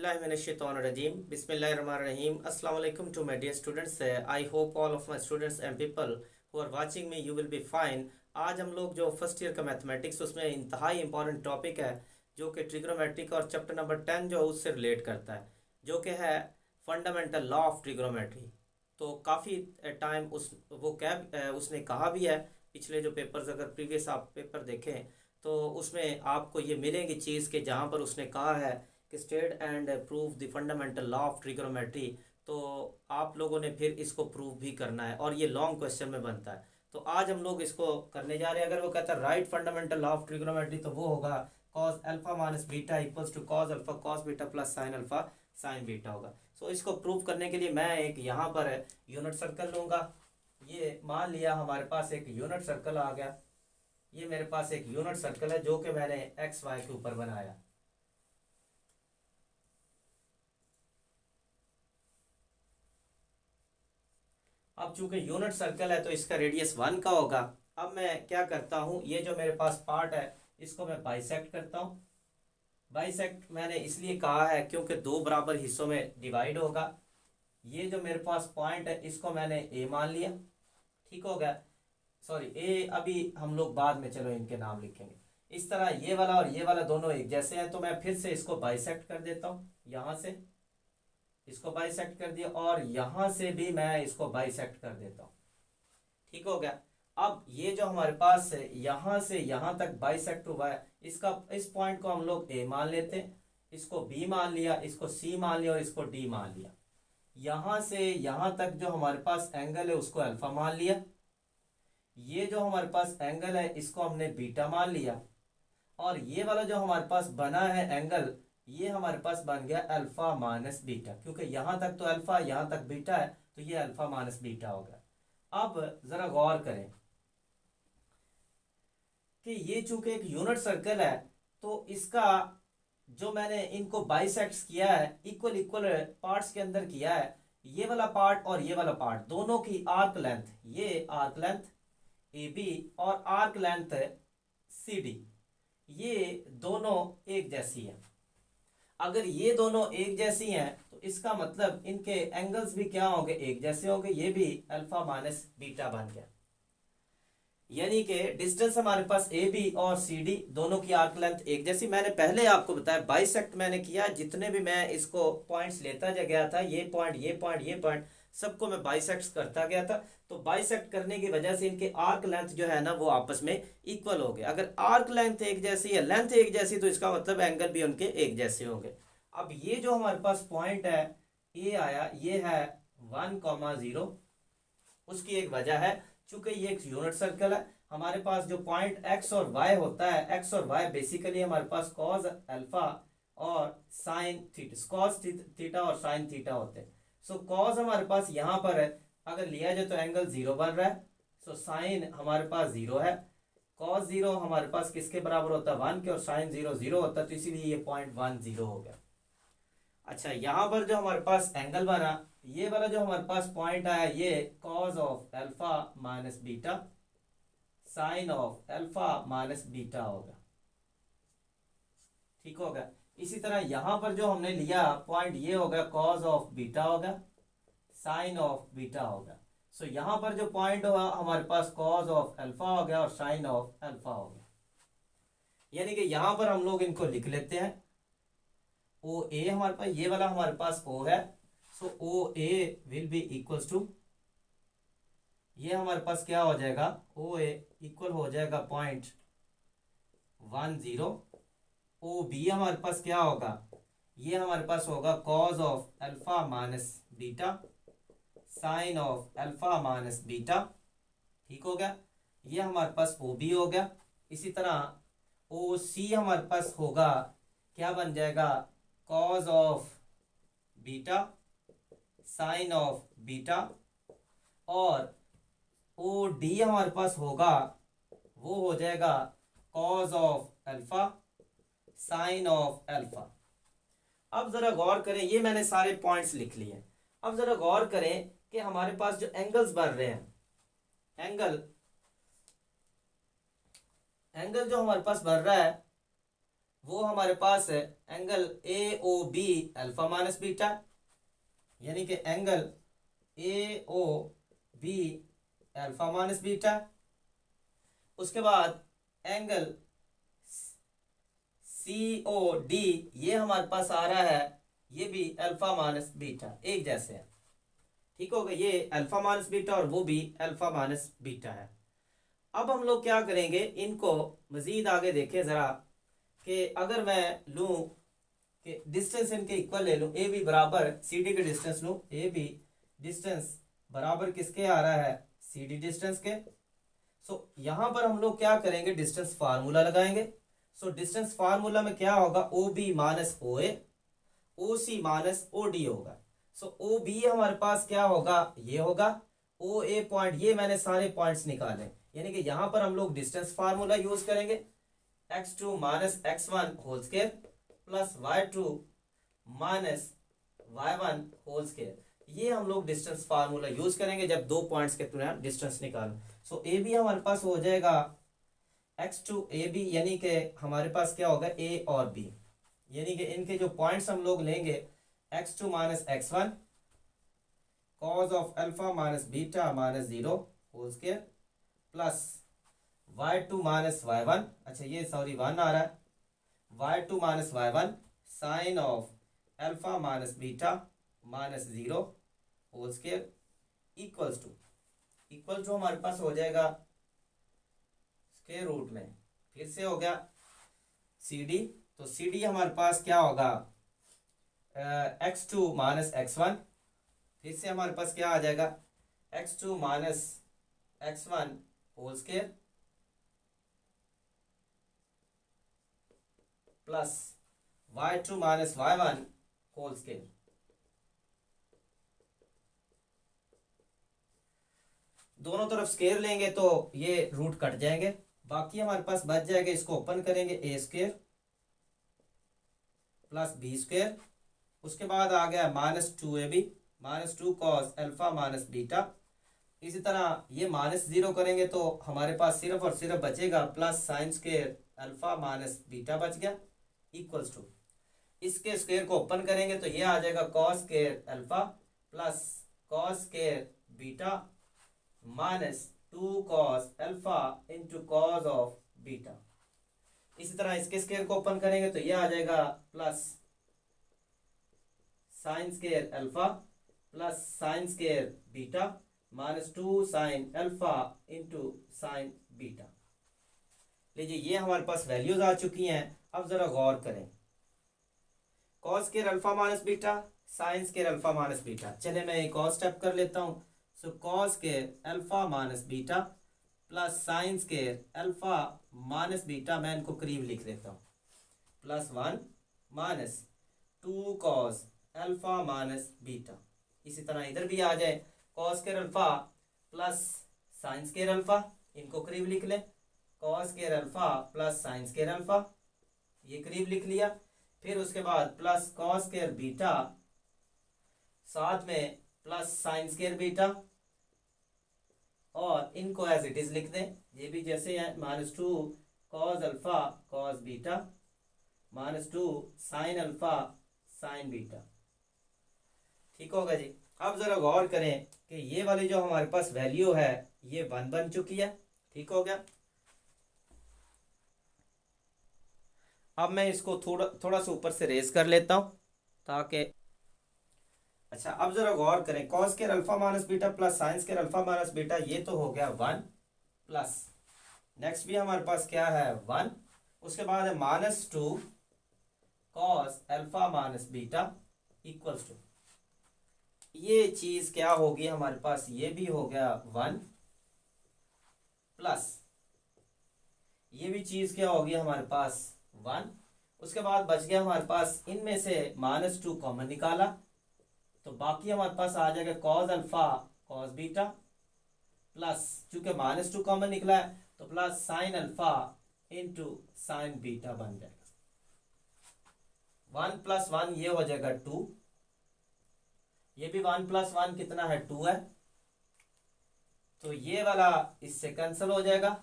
Auzubillahiminash-shaytanir-rajim. Bismillahir-rahmanir-rahim. Assalamu alaikum to my dear students. I hope all of my students and people who are watching me you will be fine. आज हम लोग जो first year का mathematics उसमें इंतहाई important topic है जो कि ट्रिग्नोमेट्रिक और चैप्टर नंबर 10 जो उससे रिलेट करता है जो कि है फंडामेंटल लॉ ऑफ ट्रिग्नोमेट्री। तो काफ़ी टाइम उसने कहा भी है पिछले जो पेपर्स अगर प्रीवियस आप पेपर देखें तो उसमें आपको ये मिलेंगी चीज़ के जहाँ पर उसने कहा है कि state and prove the fundamental law of trigonometry. तो आप लोगों ने फिर इसको प्रूव भी करना है और ये लॉन्ग क्वेश्चन में बनता है। तो आज हम लोग इसको करने जा रहे हैं। अगर वो कहता है right fundamental law of trigonometry तो वो होगा cos alpha minus beta equals to cos alpha cos beta plus sine alpha sine beta होगा। सो इसको प्रूव करने के लिए मैं एक यहाँ पर यूनिट सर्कल लूँगा। ये मान लिया हमारे पास एक यूनिट सर्कल आ गया। ये मेरे पास एक यूनिट सर्कल है जो कि मैंने एक्स वाई के ऊपर बनाया। अब चूंकि यूनिट सर्कल है तो इसका रेडियस 1 का होगा। अब मैं क्या करता हूं, ये जो मेरे पास पार्ट है इसको मैं बाइसेक्ट करता हूं। बाइसेक्ट मैंने इसलिए कहा है क्योंकि दो बराबर हिस्सों में डिवाइड होगा। ये जो मेरे पास पॉइंट है इसको मैंने ए मान लिया, ठीक हो गया। सॉरी ए अभी हम लोग बाद में चलो इनके नाम लिखेंगे। इस तरह ये वाला और ये वाला दोनों एक जैसे हैं तो मैं फिर से इसको बाइसेक्ट कर देता हूँ। यहाँ से इसको बाइसेक्ट कर दिया और यहां से भी मैं इसको बाइसेक्ट कर देता हूं, ठीक हो गया। अब ये जो हमारे पास है यहां से यहां तक बाइसेक्ट हुआ है, इस पॉइंट को हम लोग ए मान लेते हैं, इसको बी मान लिया, इसको सी मान लिया और इसको डी मान लिया। यहां से यहां तक जो हमारे पास एंगल है उसको अल्फा मान लिया। ये जो हमारे पास एंगल है इसको हमने बीटा मान लिया और ये वाला जो हमारे पास बना है एंगल ये हमारे पास बन गया अल्फा माइनस बीटा, क्योंकि यहां तक तो अल्फा यहां तक बीटा है तो ये अल्फा माइनस बीटा होगा। अब जरा गौर करें कि ये चूंकि एक यूनिट सर्कल है तो इसका जो मैंने इनको बाइसेक्ट्स किया है इक्वल इक्वल पार्ट्स के अंदर किया है। ये वाला पार्ट और ये वाला पार्ट दोनों की आर्क लेंथ, ये आर्क लेंथ ए बी और आर्क लेंथ सी डी, ये दोनों एक जैसी है। अगर ये दोनों एक जैसी हैं तो इसका मतलब इनके एंगल्स भी क्या होंगे, एक जैसे होंगे। ये भी अल्फा माइनस बीटा बन गया, यानी कि डिस्टेंस हमारे पास ए बी और सी डी दोनों की आर्क लेंथ एक जैसी। मैंने पहले आपको बताया बाइसेक्ट मैंने किया, जितने भी मैं इसको पॉइंट्स लेता गया था, ये पॉइंट ये पॉइंट ये पॉइंट सबको मैं बाइसेक्ट करता गया था। तो बाइसेक्ट करने की वजह से इनके आर्क लेंथ जो है ना वो आपस में इक्वल हो गए। अगर आर्क लेंथ एक जैसी है, लेंथ एक जैसी, तो इसका मतलब एंगल भी उनके एक जैसे होंगे। अब ये जो हमारे पास पॉइंट है ए आया, ये है 1,0। उसकी एक वजह है चूंकि ये एक यूनिट सर्कल है। हमारे पास जो पॉइंट एक्स और वाई होता है, एक्स और वाई बेसिकली हमारे पास कॉस अल्फा और साइन थीटा, कॉस थीटा और साइन थीटा होते हैं। सो कॉस हमारे पास यहाँ पर है, अगर लिया जाए तो एंगल 0 बन रहा है। सो साइन हमारे पास 0 है, कॉस 0 हमारे पास किसके बराबर होता है 1 के, और साइन 0 0 होता है, तो इसीलिए ये पॉइंट 1 0 हो गया। अच्छा, यहाँ पर जो हमारे पास एंगल बना, ये वाला जो हमारे पास पॉइंट आया ये cos of alpha minus beta sine of alpha minus beta होगा, ठीक होगा। इसी तरह यहां पर जो हमने लिया पॉइंट ये होगा कॉस ऑफ बीटा होगा, साइन ऑफ बीटा होगा। सो यहां पर जो पॉइंट हुआ हमारे पास कॉस ऑफ अल्फा हो गया और साइन ऑफ अल्फा हो गया। यानी कि यहां पर हम लोग इनको लिख लेते हैं। ओ ए हमारे पास, ये वाला हमारे पास ओ है, सो ओ ए विल बी इक्वल्स टू, ये हमारे पास क्या हो जाएगा, ओ ए इक्वल हो जाएगा 0.10। ओ बी हमारे पास क्या होगा, ये हमारे पास होगा cos of alpha minus beta sine of alpha minus beta, ठीक हो गया। ये हमारे पास ओ बी हो गया। इसी तरह ओ सी हमारे पास होगा, क्या बन जाएगा, cos of beta sine of beta, और ओ डी हमारे पास होगा, वो हो जाएगा cos of alpha sign of alpha. अब जरा गौर करें, ये मैंने सारे पॉइंट्स लिख लिए। अब जरा गौर करें कि हमारे पास जो एंगल्स बन रहे हैं, एंगल जो हमारे पास बन रहा है वो हमारे पास है angle A O B alpha minus beta, यानी कि angle A O B alpha minus beta. उसके बाद एंगल सी ओ डी, ये हमारे पास आ रहा है, ये भी अल्फा माइनस बीटा, एक जैसे है। ठीक हो गया, ये अल्फा माइनस बीटा और वो भी अल्फा माइनस बीटा है। अब हम लोग क्या करेंगे, इनको मजीद आगे देखें जरा, कि अगर मैं लूं कि डिस्टेंस इनके इक्वल ले लूं, ए बी बराबर सी डी के डिस्टेंस लूं, ए बी डिस्टेंस बराबर किसके आ रहा है, सी डी डिस्टेंस के। सो यहां पर हम लोग क्या करेंगे, डिस्टेंस फार्मूला लगाएंगे। सो डिस्टेंस फार्मूला में क्या होगा, ओ बी माइनस ओ ए, ओ सी माइनस ओ डी होगा। सो ओ बी हमारे पास क्या होगा, ये होगा। ओ ए पॉइंट, ये मैंने सारे पॉइंट्स निकाले, यानी कि यहां पर हम लोग डिस्टेंस फार्मूला यूज करेंगे, x2 minus x1 whole square plus y2 minus y1 whole square. ये हम लोग डिस्टेंस फार्मूला यूज करेंगे जब दो पॉइंट्स के तुरंत डिस्टेंस निकालो। सो ए बी हमारे पास हो जाएगा x2 ए बी, यानी कि हमारे पास क्या होगा, ए और बी, यानी कि इनके जो पॉइंट्स हम लोग लेंगे, x2 minus x1 cos of alpha minus beta minus 0 whole square plus y2 minus y1, अच्छा ये सॉरी 1 आ रहा है, y2 minus y1 sine of alpha minus beta minus 0 whole square equal to हमारे पास हो जाएगा स्क्वायर रूट में, फिर से हो गया सी डी। तो सी डी हमारे पास क्या होगा, x2 माइनस x1, फिर से हमारे पास क्या आ जाएगा, x2 minus x1 whole square plus y2 minus y1 whole square. दोनों तरफ स्क्वायर लेंगे तो ये रूट कट जाएंगे, बाकी हमारे पास बच जाएगा, इसको ओपन करेंगे, ए स्क्वायर प्लस बी स्क्वायर। उसके बाद आ गया minus 2ab minus 2 cos alpha minus beta. इसी तरह ये माइनस 0 करेंगे तो हमारे पास सिर्फ और सिर्फ बचेगा plus sine square alpha minus beta बच गया, इक्वल्स टू इसके स्क्वायर को ओपन करेंगे तो ये आ जाएगा cos square alpha plus cos square beta minus 2 cos alpha into cos of beta. इसी तरह इसके स्क्वायर को ओपन करेंगे तो ये आ जाएगा plus sine square alpha plus sine square beta minus 2 sine alpha into sine beta. लीजिए ये हमारे पास वैल्यूज आ चुकी हैं। अब जरा गौर करें, cos square alpha minus beta, sine square alpha minus beta. चले मैं एक और स्टेप कर लेता हूं। So cos square alpha minus beta plus sine square alpha minus beta, मैं इनको करीब लिख देता हूं, plus 1 minus 2 cos alpha minus beta. इसी तरह इधर भी आ जाए, cos square alpha plus sine square alpha, इनको करीब लिख लें, cos square alpha plus sine square alpha, ये करीब लिख लिया। फिर उसके बाद प्लस कॉस स्क्वायर बीटा, साथ में प्लस साइन स्क्वायर बीटा, और इनको एज इट इज लिख दें, ये भी जैसे हैं, minus 2 cos alpha cos beta minus 2 sign alpha sine beta. ठीक होगा जी। अब जरा गौर करें कि ये वाली जो हमारे पास वैल्यू है ये 1 बन चुकी है। ठीक हो गया। अब मैं इसको थोड़ा थोड़ा सा ऊपर से रेज कर लेता हूं ताकि, अच्छा अब जरा गौर करें, cos square alpha minus beta plus sine square alpha minus beta, ये तो हो गया 1 प्लस, नेक्स्ट भी हमारे पास क्या है 1, उसके बाद है minus 2 cos alpha minus beta equals to, ये चीज क्या होगी हमारे पास, ये भी हो गया 1 प्लस, ये भी चीज क्या होगी हमारे पास 1। उसके बाद बच गया हमारे पास, इनमें से माइनस 2 कॉमन निकाला तो बाकी हमारे पास आ जाएगा cos alpha cos beta plus, चूंकि माइनस 2 कॉमन निकला है तो plus sine alpha into sine beta बन जाएगा। 1 प्लस 1 ये हो जाएगा 2, ये भी 1 प्लस 1 कितना है 2 है, तो ये वाला इससे कैंसिल हो जाएगा।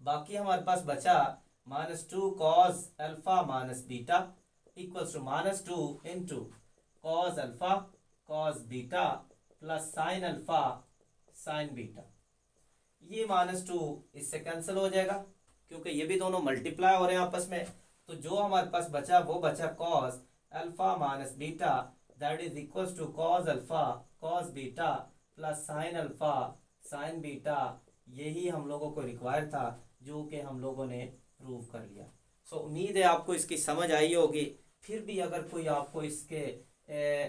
बाकी हमारे पास बचा minus two cos alpha minus beta equals to minus two into cos alpha cos beta plus sine alpha sine beta. ये माइनस टू इससे कैंसिल हो जाएगा क्योंकि ये भी दोनों मल्टीप्लाई हो रहे हैं आपस में। तो जो हमारे पास बचा वो बचा cos alpha minus beta that is equals to cos alpha cos beta plus sine alpha sine beta. यही हम लोगों को रिक्वायर था जो कि हम लोगों ने प्रूव कर लिया। सो उम्मीद है आपको इसकी समझ आई होगी। फिर भी अगर कोई आपको इसके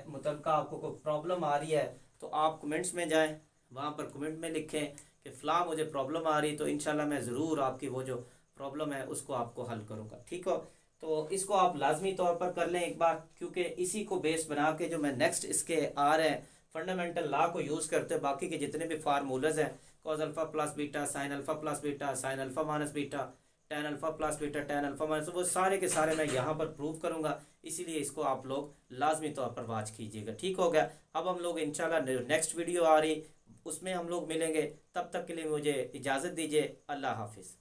मतलब आपको कोई प्रॉब्लम आ रही है तो आप कमेंट्स में जाएं, वहाँ पर कमेंट में लिखें कि फ़लाँ मुझे प्रॉब्लम आ रही, तो इंशाल्लाह मैं ज़रूर आपकी वो जो प्रॉब्लम है उसको आपको हल करूँगा। ठीक हो, तो इसको आप लाजमी तौर पर कर लें एक बार, क्योंकि इसी को बेस बना के जो मैं नेक्स्ट इसके आ रहे हैं फंडामेंटल लॉ को यूज़ करते हैं, बाकी के जितने भी फार्मूलाज हैं cos alpha plus beta sine alpha plus beta sine alpha minus beta tan alpha plus beta tan alpha minus, वो सारे के सारे मैं यहाँ पर प्रूव करूँगा। इसीलिए इसको आप लोग लाजमी तौर पर वॉच कीजिएगा। ठीक हो गया। अब हम लोग इंशाल्लाह नेक्स्ट वीडियो आ रही उसमें हम लोग मिलेंगे। तब तक के लिए मुझे इजाज़त दीजिए। अल्लाह हाफिज़।